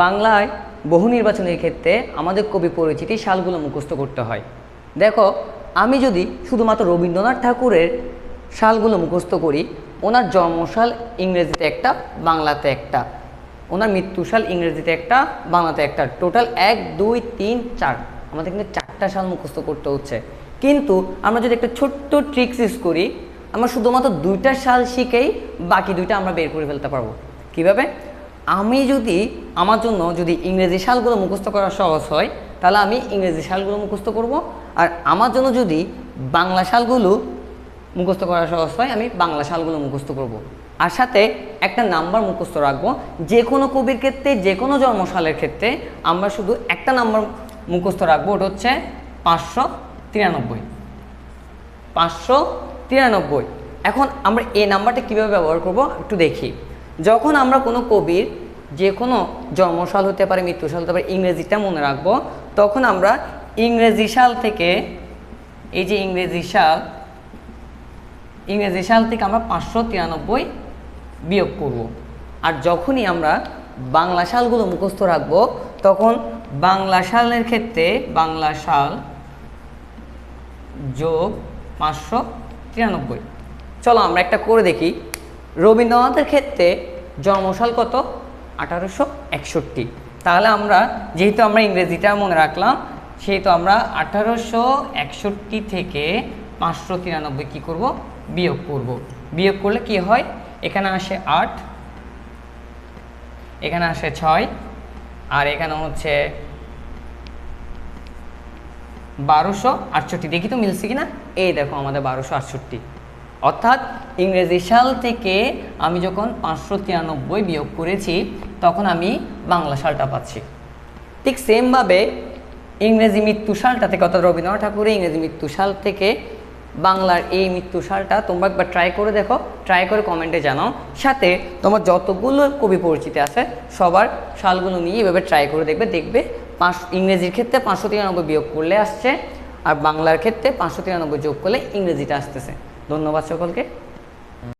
বাংলায় বহু নির্বাচনের ক্ষেত্রে আমাদের কবি পরিচিতি সালগুলো মুখস্থ করতে হয়। দেখো, আমি যদি শুধুমাত্র রবীন্দ্রনাথ ঠাকুরের সালগুলো মুখস্থ করি, ওনার জন্মসাল ইংরেজিতে একটা, বাংলাতে একটা, ওনার মৃত্যুসাল ইংরেজিতে একটা, বাংলাতে একটা, টোটাল 1 2 3 4, আমাদের কিন্তু 4টা সাল মুখস্থ করতে হচ্ছে। কিন্তু আমরা যদি একটা ছোট্ট ট্রিক্স ইউজ করি, আমরা শুধুমাত্র 2টা সাল শিখেই বাকি 2টা আমরা বের করে ফেলতে পারবো। কীভাবে? আমি যদি আমার জন্য যদি ইংরেজি সালগুলো মুখস্থ করা সহজ হয়, তাহলে আমি ইংরেজি সালগুলো মুখস্থ করব, আর আমার জন্য যদি বাংলা সালগুলো মুখস্থ করা সহজ হয়, আমি বাংলা সালগুলো মুখস্থ করব। আর সাথে একটা নাম্বার মুখস্থ রাখবো। যে কোনো কবির ক্ষেত্রে, যে কোনো জন্মসালের ক্ষেত্রে আমরা শুধু একটা নাম্বার মুখস্থ রাখবো, ওটা হচ্ছে 593। 593। এখন আমরা এই নাম্বারটা কীভাবে ব্যবহার করব একটু দেখি। যখন আমরা কোনো কবির যে কোনো জন্মসাল হতে পারে, মৃত্যুসাল হতে পারে, ইংরেজিটা মনে রাখবো, তখন আমরা ইংরেজি সাল থেকে, এই যে ইংরেজি সাল থেকে আমরা 593 বিয়োগ করব। আর যখনই আমরা বাংলা সালগুলো মুখস্থ রাখবো, তখন বাংলা সালের ক্ষেত্রে বাংলা সাল যোগ 593। চলো আমরা একটা করে দেখি। রবীন্দ্রনাথের ক্ষেত্রে জন্মসাল কত? 1861। তাহলে আমরা যেহেতু আমরা ইংরেজিটা মনে রাখলাম, সেহেতু আমরা 1861 থেকে 593 কী করব? বিয়োগ করব। বিয়োগ করলে কি হয়? এখানে আসে 8, এখানে আসে 6, আর এখানে হচ্ছে 1268। দেখি তো মিলছে কিনা। এই দেখো আমাদের 1268। অর্থাৎ ইংরেজি সাল থেকে আমি যখন 593 বিয়োগ করেছি, তখন আমি বাংলা সালটা পাচ্ছি। ঠিক সেমভাবে ইংরেজি মৃত্যু সালটা থেকে, অর্থাৎ রবীন্দ্রনাথ ঠাকুরের ইংরেজি মৃত্যু সাল থেকে বাংলার এই মৃত্যু সালটা তোমরা একবার ট্রাই করে দেখো, ট্রাই করে কমেন্টে জানাও। সাথে তোমার যতগুলো কবি পরিচিতি আছে সবার সালগুলো নিয়ে এভাবে ট্রাই করে দেখবে ইংরেজির ক্ষেত্রে 593 বিয়োগ করলে আসছে, আর বাংলার ক্ষেত্রে 593 যোগ করলে ইংরেজিটা আসতেছে। ধন্যবাদ সকলকে।